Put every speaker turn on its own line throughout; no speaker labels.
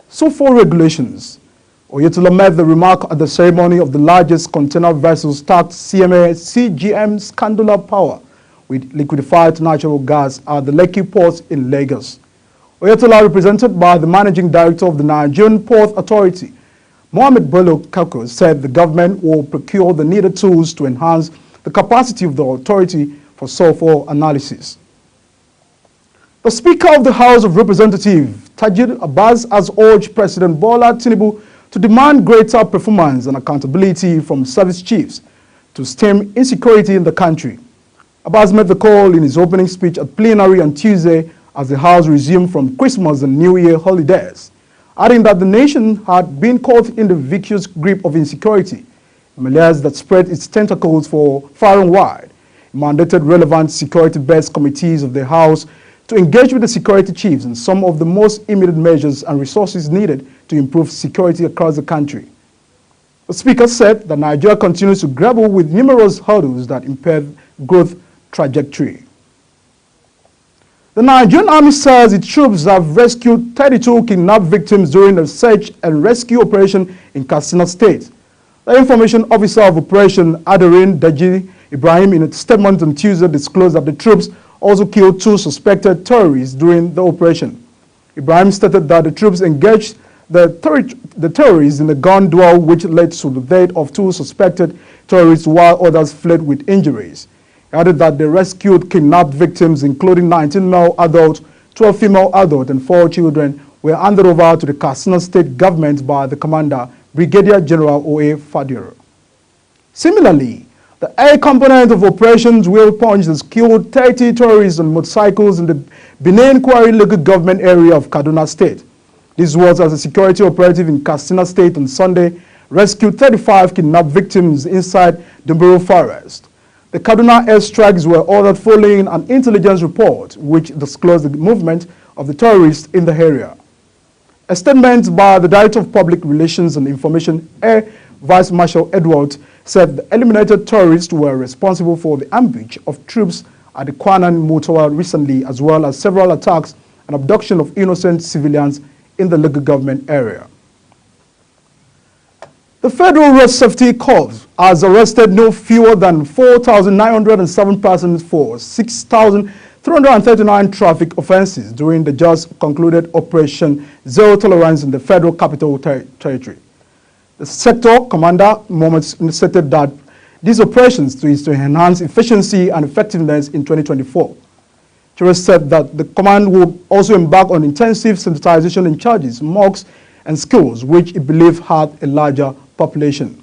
sulfur regulations. Oyetola made the remark at the ceremony of the largest container vessels tagged CGM Scandola Power with liquefied natural gas at the Lekki Port in Lagos. Oyetola, represented by the Managing Director of the Nigerian Port Authority, Mohammed Bello Kako, said the government will procure the needed tools to enhance the capacity of the authority for sulfur analysis. The Speaker of the House of Representatives, Tajir Abbas, has urged President Bola Tinubu to demand greater performance and accountability from service chiefs to stem insecurity in the country. Abbas made the call in his opening speech at plenary on Tuesday as the House resumed from Christmas and New Year holidays, adding that the nation had been caught in the vicious grip of insecurity, a malaise that spread its tentacles far and wide. He mandated relevant security-based committees of the House to engage with the security chiefs in some of the most immediate measures and resources needed to improve security across the country. The Speaker said that Nigeria continues to grapple with numerous hurdles that impair growth trajectory. The Nigerian Army says its troops have rescued 32 kidnapped victims during a search and rescue operation in Katsina State. The Information Officer of Operation Adarin Daji Ibrahim, in a statement on Tuesday, disclosed that the troops also killed 2 suspected terrorists during the operation. Ibrahim stated that the troops engaged the terrorists in a gun duel which led to the death of 2 suspected terrorists while others fled with injuries. He added that the rescued kidnapped victims, including 19 male adults, 12 female adults, and 4 children, were handed over to the Katsina State government by the commander, Brigadier General O.A. Fadiro. Similarly, the air component of Operations Whale Punch has killed 30 terrorists on motorcycles in the Benin Quarry local government area of Kaduna State. This was as a security operative in Katsina State on Sunday rescued 35 kidnapped victims inside Dumbero Forest. The Kaduna airstrikes were ordered following an intelligence report which disclosed the movement of the terrorists in the area. A statement by the Director of Public Relations and Information, Air Vice Marshal Edward, said the eliminated terrorists were responsible for the ambush of troops at the Kwanan Motowa recently, as well as several attacks and abduction of innocent civilians in the local government area. The Federal Road Safety Corps has arrested no fewer than 4,907 persons for 6,339 traffic offenses during the just concluded Operation Zero Tolerance in the Federal Capital Territory. The sector commander Mohammed stated that these operations is to enhance efficiency and effectiveness in 2024. He said that the command will also embark on intensive sensitization in charges, mocks, and skills, which it believed had a larger population.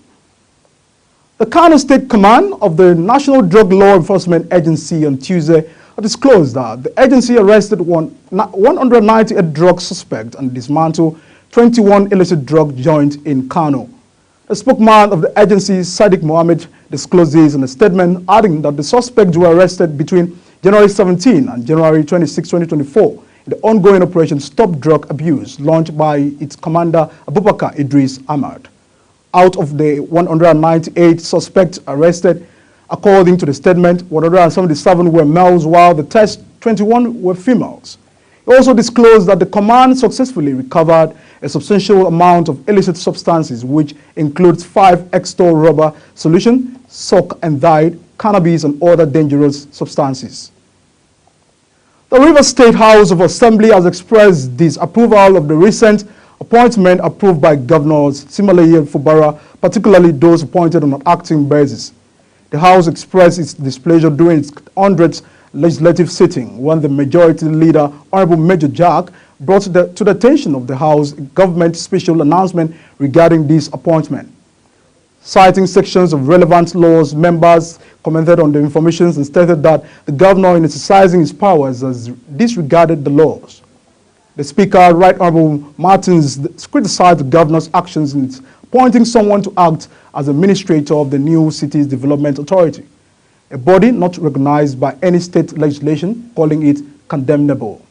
The Kano State Command of the National Drug Law Enforcement Agency on Tuesday disclosed that the agency arrested 198 drug suspects and dismantled 21 illicit drug joints in Kano. The spokesman of the agency, Sadiq Mohammed, disclosed this in a statement, adding that the suspects were arrested between January 17 and January 26, 2024 in the ongoing Operation Stop Drug Abuse launched by its commander, Abubakar Idris Ahmad. Out of the 198 suspects arrested, according to the statement, 177 were males, while the test 21 were females. He also disclosed that the command successfully recovered a substantial amount of illicit substances, which includes 5 Extol rubber solution, soak and dyed, cannabis, and other dangerous substances. The Rivers State House of Assembly has expressed disapproval of the recent appointment approved by Governors Simalaye and Fubara, particularly those appointed on an acting basis. The House expressed its displeasure during its 100th legislative sitting when the Majority Leader, Honorable Major Jack, brought to the attention of the House a government special announcement regarding this appointment. Citing sections of relevant laws, members commented on the information and stated that the governor, in exercising his powers, has disregarded the laws. The Speaker, Right Honorable Martins, criticized the governor's actions in appointing someone to act as administrator of the New Cities Development Authority, a body not recognized by any state legislation, calling it condemnable.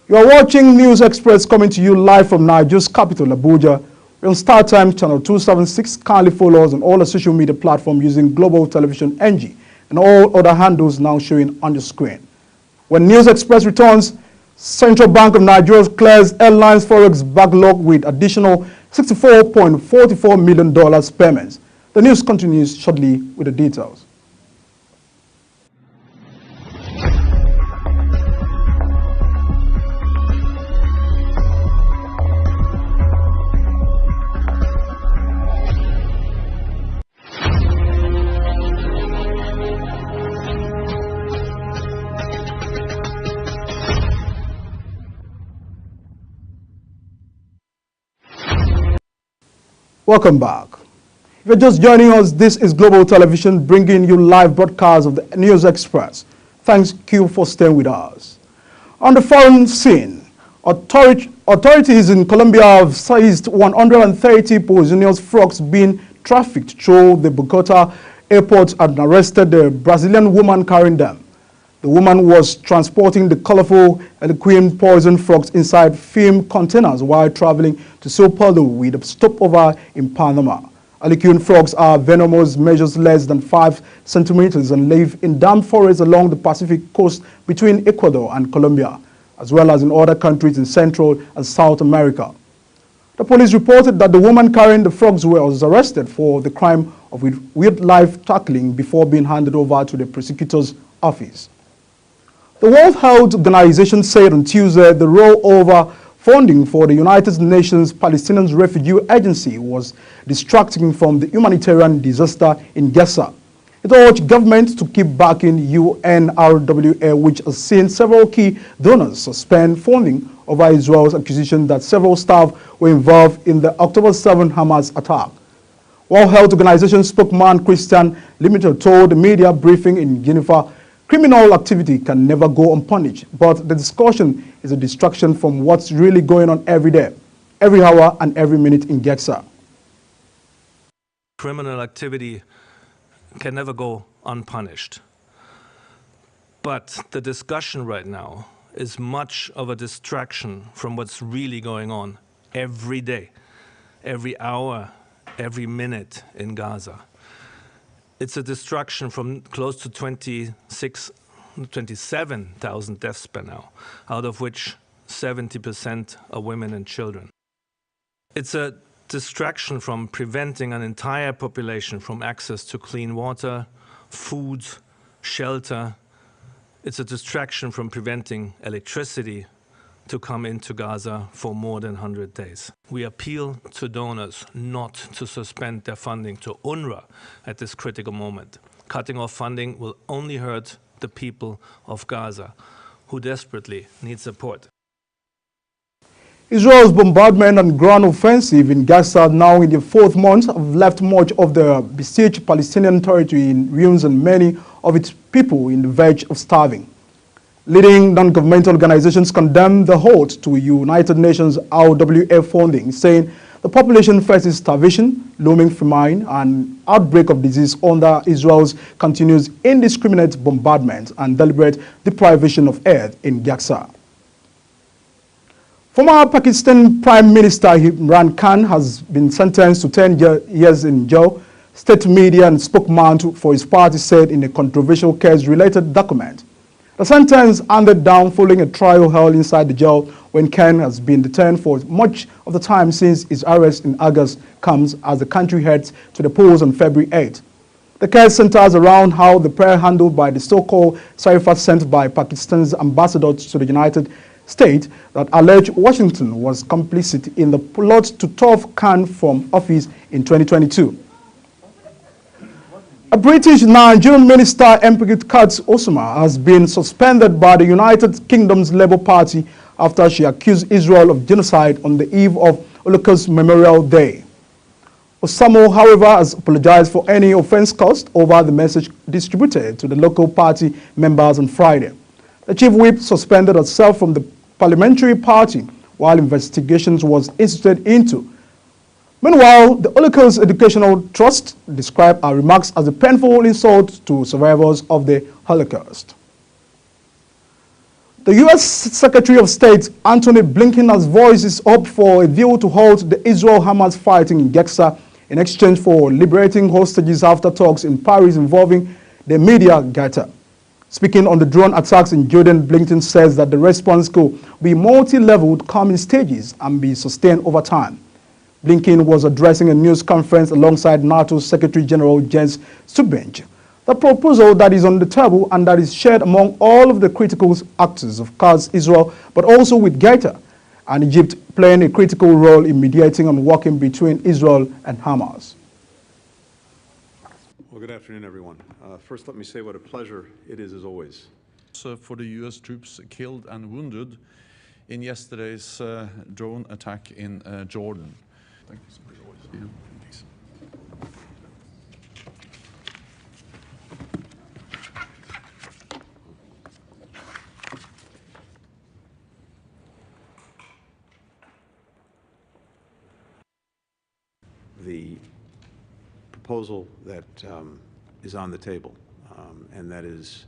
You are watching News Express, coming to you live from Nigeria's capital, Abuja. We're on StarTimes channel 276. Kindly follow us on all the social media platforms using Global Television NG and all other handles now showing on the screen. When News Express returns, Central Bank of Nigeria clears airlines forex backlog with additional $64.44 million payments. The news continues shortly with the details. Welcome back. If you're just joining us, this is Global Television bringing you live broadcasts of the News Express. Thank you for staying with us. On the foreign scene, authorities in Colombia have seized 130 poisonous frogs being trafficked through the Bogota airport and arrested the Brazilian woman carrying them. The woman was transporting the colorful Eliquim poison frogs inside film containers while traveling to Sao Paulo with a stopover in Panama. Eliquim frogs are venomous, measures less than 5 centimeters and live in damp forests along the Pacific coast between Ecuador and Colombia, as well as in other countries in Central and South America. The police reported that the woman carrying the frogs was arrested for the crime of wildlife tackling before being handed over to the prosecutor's office. The World Health Organization said on Tuesday the rollover funding for the United Nations Palestinian Refugee Agency was distracting from the humanitarian disaster in Gaza. It urged government to keep backing UNRWA, which has seen several key donors suspend funding over Israel's accusation that several staff were involved in the October 7 Hamas attack. World Health Organization spokesman Christian Limiter told the media briefing in Geneva, criminal activity can never go unpunished, but the discussion is a distraction from what's really going on every day, every hour and every minute in Gaza.
Criminal activity can never go unpunished. But the discussion right now is much of a distraction from what's really going on every day, every hour, every minute in Gaza. It's a distraction from close to 27,000 deaths by now, out of which 70% are women and children. It's a distraction from preventing an entire population from access to clean water, food, shelter. It's a distraction from preventing electricity to come into Gaza for more than 100 days. We appeal to donors not to suspend their funding to UNRWA at this critical moment. Cutting off funding will only hurt the people of Gaza, who desperately need support.
Israel's bombardment and ground offensive in Gaza, now in the 4th month, have left much of the besieged Palestinian territory in ruins and many of its people in the verge of starving. Leading non-governmental organizations condemn the halt to United Nations RWA funding, saying the population faces starvation, looming famine, and outbreak of disease under Israel's continuous indiscriminate bombardment and deliberate deprivation of aid in Gaza. Former Pakistan Prime Minister Imran Khan has been sentenced to 10 years in jail, state media and spokesman for his party said in a controversial case-related document. The sentence handed down following a trial held inside the jail when Khan has been detained for much of the time since his arrest in August comes as the country heads to the polls on February 8. The case centers around how the prayer handled by the so-called cipher sent by Pakistan's ambassador to the United States that alleged Washington was complicit in the plot to turf Khan from office in 2022. A British Nigerian minister, Mpegit Katz Osuma, has been suspended by the United Kingdom's Labour Party after she accused Israel of genocide on the eve of Holocaust Memorial Day. Osama, however, has apologized for any offense caused over the message distributed to the local party members on Friday. The chief whip suspended herself from the parliamentary party while investigations was instituted into. Meanwhile, the Holocaust Educational Trust described her remarks as a painful insult to survivors of the Holocaust. The U.S. Secretary of State Antony Blinken has voiced his hope for a deal to halt the Israel-Hamas fighting in Gaza in exchange for liberating hostages after talks in Paris involving the media Gaza. Speaking on the drone attacks in Jordan, Blinken says that the response could be multi-leveled, come in stages, and be sustained over time. Blinken was addressing a news conference alongside NATO Secretary General Jens Stoltenberg. The proposal that is on the table and that is shared among all of the critical actors, of course Israel, but also with Qatar and Egypt playing a critical role in mediating and working between Israel and Hamas.
Well, good afternoon, everyone. First, let me say what a pleasure it is, as always.
For the U.S. troops killed and wounded in yesterday's drone attack in Jordan. Thank you so much. Yeah. Thanks.
The proposal that is on the table and that is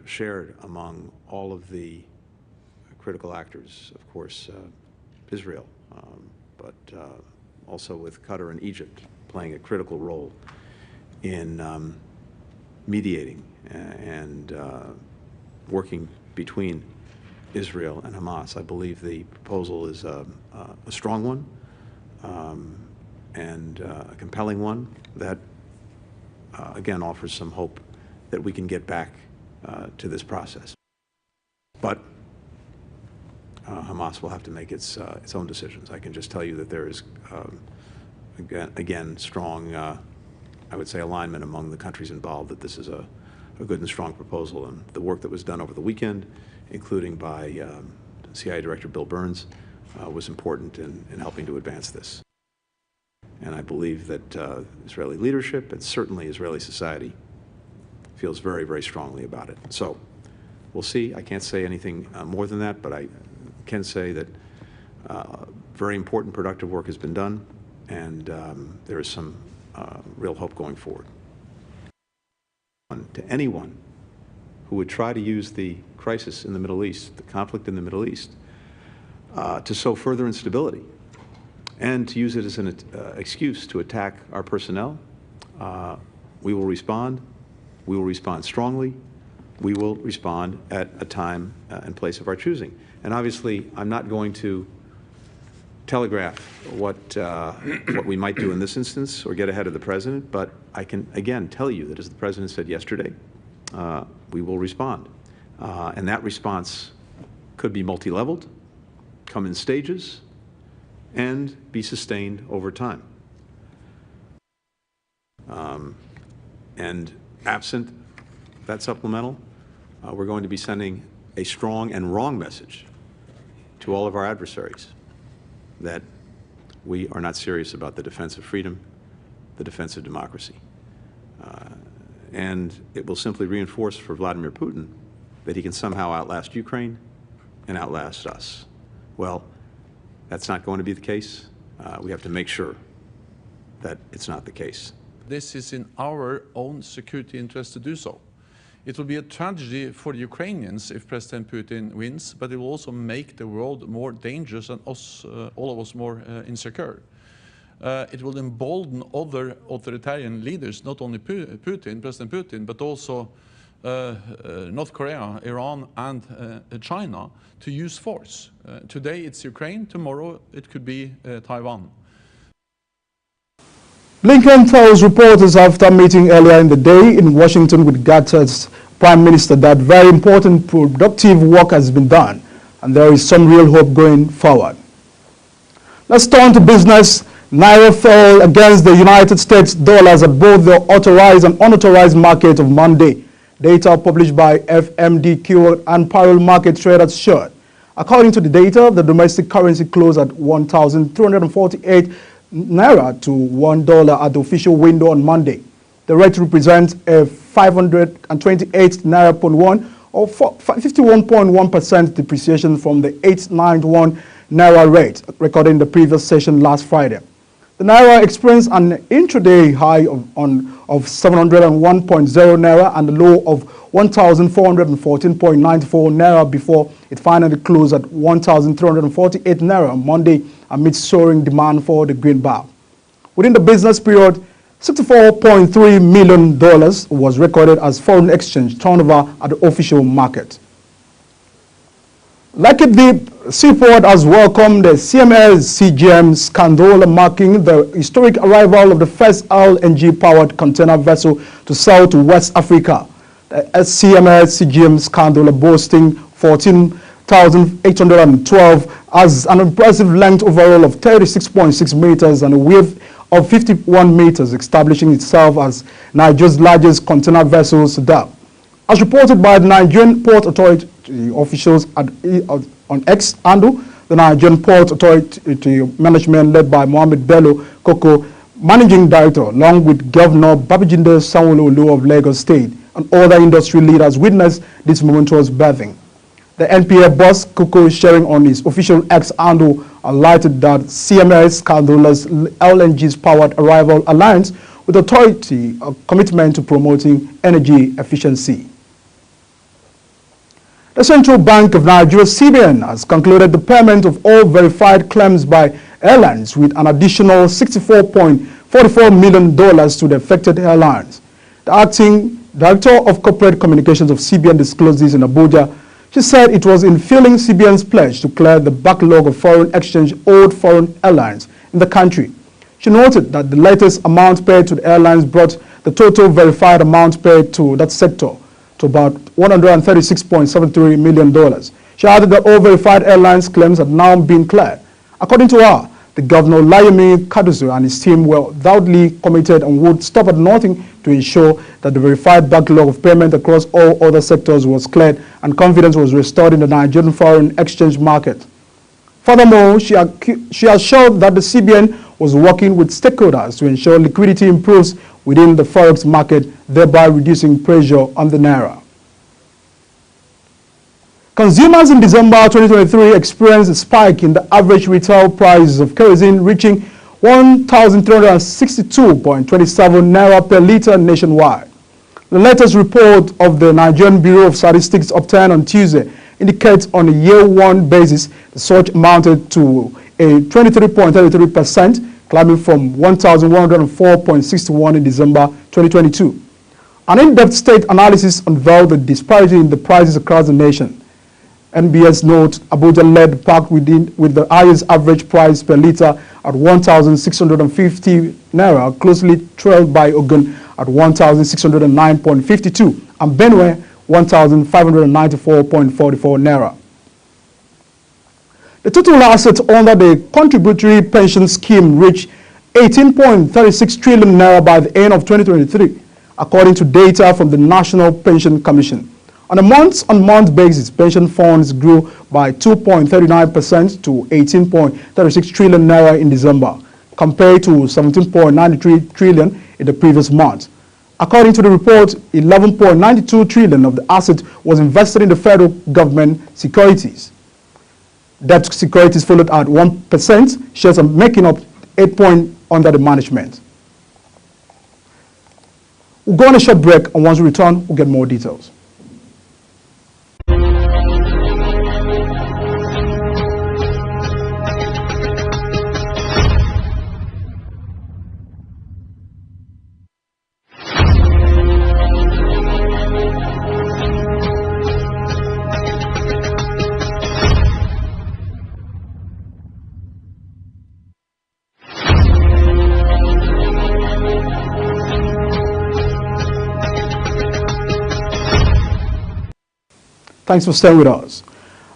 shared among all of the critical actors, of course, Israel, but also with Qatar and Egypt playing a critical role in mediating and working between Israel and Hamas. I believe the proposal is a strong one and a compelling one that, again, offers some hope that we can get back to this process. But Hamas will have to make its own decisions. I can just tell you that there is, again, strong, I would say, alignment among the countries involved that this is a good and strong proposal. And the work that was done over the weekend, including by CIA Director Bill Burns, was important in helping to advance this. And I believe that Israeli leadership and certainly Israeli society feels very, very strongly about it. So we'll see. I can't say anything more than that, but I can say that very important productive work has been done, and there is some real hope going forward. To anyone who would try to use the crisis in the Middle East, the conflict in the Middle East, to sow further instability and to use it as an excuse to attack our personnel, we will respond. We will respond strongly. We will respond at a time and place of our choosing. And obviously, I'm not going to telegraph what we might do in this instance or get ahead of the President, but I can, again, tell you that, as the President said yesterday, we will respond. And that response could be multi-leveled, come in stages, and be sustained over time. And absent that supplemental, we're going to be sending a strong and wrong message to all of our adversaries that we are not serious about the defense of freedom, the defense of democracy. And it will simply reinforce for Vladimir Putin that he can somehow outlast Ukraine and outlast us. Well, that's not going to be the case. We have to make sure that it's not the case.
This is in our own security interest to do so. It will be a tragedy for the Ukrainians if President Putin wins, but it will also make the world more dangerous and us, all of us more insecure. It will embolden other authoritarian leaders, not only President Putin, but also North Korea, Iran, and China, to use force. Today it's Ukraine, tomorrow it could be Taiwan.
Blinken tells reporters after meeting earlier in the day in Washington with Qatar's Prime Minister that very important productive work has been done and there is some real hope going forward. Let's turn to business. Naira fell against the United States dollars at both the authorized and unauthorized market of Monday. Data published by FMDQ and parallel market traders showed. According to the data, the domestic currency closed at 1,248 Naira to $1 at the official window on Monday. The rate represents a 528 Naira per one, or 51.1% depreciation from the 891 Naira rate recorded in the previous session last Friday. The Naira experienced an intraday high of 701.0 Naira and a low of 1,414.94 Naira before it finally closed at 1,348 Naira on Monday amid soaring demand for the greenback. Within the business period, $64.3 million was recorded as foreign exchange turnover at the official market. Lekki Deep Seaport has welcomed the CMS CGM scandal, marking the historic arrival of the first LNG-powered container vessel to sail to West Africa. The CMS CGM scandal, boasting 14,812, has an impressive length overall of 36.6 meters and a width of 51 meters, establishing itself as Nigeria's largest container vessel to date. As reported by the Nigerian Port Authority officials on X handle, the Nigerian Port Authority management led by Mohammed Bello Koko, Managing Director, along with Governor Babajide Sanwo-Olu of Lagos State, and other industry leaders witnessed this momentous birthing. The NPA boss, Koko, sharing on his official X handle, highlighted that CMS Scandal's LNG's powered arrival aligns with the authority commitment to promoting energy efficiency. The Central Bank of Nigeria, CBN, has concluded the payment of all verified claims by airlines with an additional $64.44 million to the affected airlines. The acting Director of Corporate Communications of CBN disclosed this in Abuja. She said it was in filling CBN's pledge to clear the backlog of foreign exchange owed foreign airlines in the country. She noted that the latest amount paid to the airlines brought the total verified amount paid to that sector to about $136.73 million. She added that all verified airlines claims had now been cleared. According to her, the Governor Layemi Kaduzu and his team were doubly committed and would stop at nothing to ensure that the verified backlog of payment across all other sectors was cleared and confidence was restored in the Nigerian foreign exchange market. Furthermore, she assured that the CBN was working with stakeholders to ensure liquidity improves within the forex market, thereby reducing pressure on the naira. Consumers in December 2023 experienced a spike in the average retail price of kerosene, reaching 1,362.27 naira per litre nationwide. The latest report of the Nigerian Bureau of Statistics obtained on Tuesday indicates on a year-one basis the surge amounted to a 23.33%, climbing from 1,104.61 in December 2022. An in-depth state analysis unveiled the disparity in the prices across the nation. NBS note Abuja led the pack with the highest average price per litre at 1,650 naira, closely trailed by Ogun at 1,609.52 and Benue 1,594.44 naira. The total assets under the contributory pension scheme reached 18.36 trillion naira by the end of 2023, according to data from the National Pension Commission. On a month-on-month basis, pension funds grew by 2.39% to 18.36 trillion naira in December, compared to 17.93 trillion in the previous month. According to the report, 11.92 trillion of the asset was invested in the federal government securities. Debt securities followed at 1%, shares are making up 8 points under the management. We'll go on a short break, and once we return, we'll get more details. Thanks for staying with us.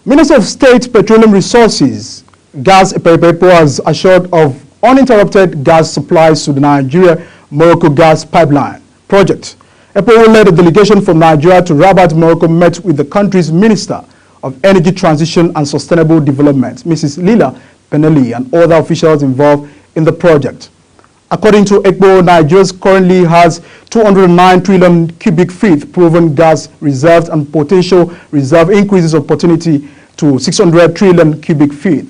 Minister of State Petroleum Resources, Gas Eperepo, has assured of uninterrupted gas supplies to the Nigeria-Morocco gas pipeline project. Epo led a delegation from Nigeria to Rabat, Morocco, met with the country's Minister of Energy Transition and Sustainable Development, Mrs. Lila Peneli, and other officials involved in the project. According to ECBO, Nigeria currently has 209 trillion cubic feet proven gas reserves and potential reserve increases opportunity to 600 trillion cubic feet.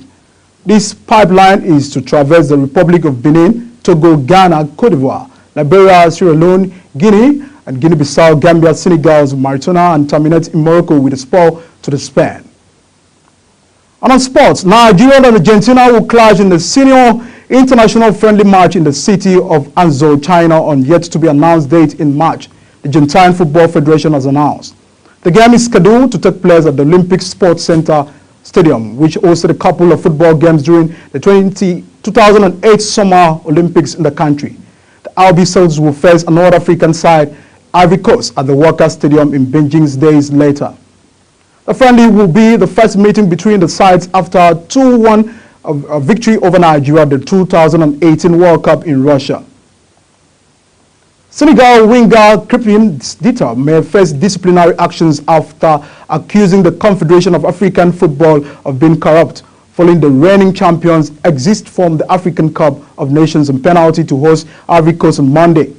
This pipeline is to traverse the Republic of Benin, Togo, Ghana, Cote d'Ivoire, Liberia, Sierra Leone, Guinea, and Guinea-Bissau, Gambia, Senegal, Mauritania, and terminate in Morocco with a spur to the Spain. And on sports, Nigeria and Argentina will clash in the senior international friendly match in the city of Hangzhou, China on yet to be announced date in March, the Jiangtan Football Federation has announced. The game is scheduled to take place at the Olympic Sports Center Stadium, which hosted a couple of football games during the 2008 Summer Olympics in the country. The RB Seals will face a North African side, Ivory Coast, at the Workers Stadium in Beijing days later. The friendly will be the first meeting between the sides after a 2-1 victory over Nigeria at the 2018 World Cup in Russia. Senegal winger Krépin Diatta may face disciplinary actions after accusing the Confederation of African Football of being corrupt, following the reigning champions' exit from the African Cup of Nations and penalty to host Ivory Coast on Monday.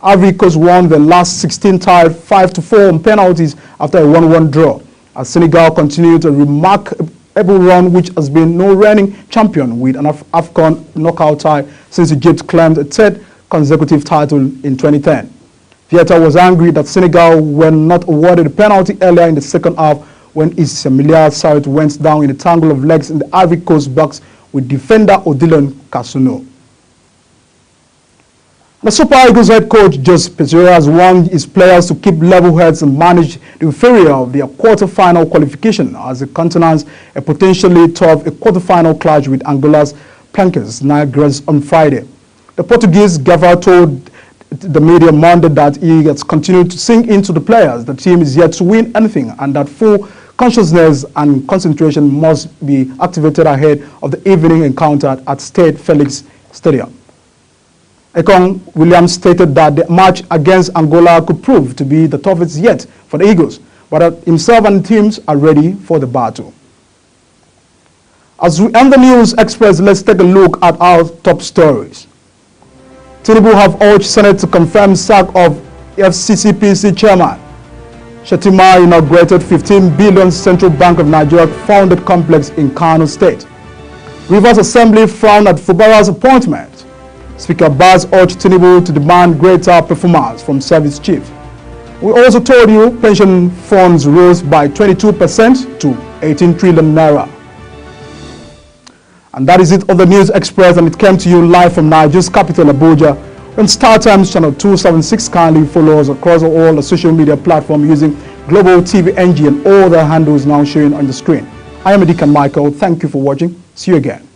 Ivory Coast won the last 16 tied 5-4 on penalties after a 1-1 draw, as Senegal continued a remarkable run which has been no reigning champion with an AFCON knockout tie since Egypt claimed a third consecutive title in 2010. Diatta was angry that Senegal were not awarded a penalty earlier in the second half when Ismaila Sarr went down in a tangle of legs in the Ivory Coast box with defender Odilon Kasuno. The Super Eagles head coach Jose Peseiro has warned his players to keep level heads and manage the failure of their quarter-final qualification as it contains a potentially tough quarter-final clash with Angola's Plankers Negras on Friday. The Portuguese governor told the media Monday that he has continued to sink into the players. The team is yet to win anything and that full consciousness and concentration must be activated ahead of the evening encounter at State Felix Stadium. Ekong Williams stated that the match against Angola could prove to be the toughest yet for the Eagles, but that himself and the teams are ready for the battle. As we end the News Express, let's take a look at our top stories. Tinubu have urged Senate to confirm sack of FCCPC chairman. Shettima inaugurated 15 billion Central Bank of Nigeria founded complex in Kano State. Rivers Assembly frowned at Fubara's appointment. Speaker Baz urged Tinubu to demand greater performance from service chief. We also told you pension funds rose by 22% to 18 trillion naira. And that is it on the News Express, and it came to you live from Nigeria's capital, Abuja. On StarTimes channel 276, kindly follow us across all the social media platforms using Global TV NG and all the handles now showing on the screen. I am Edikan Michael. Thank you for watching. See you again.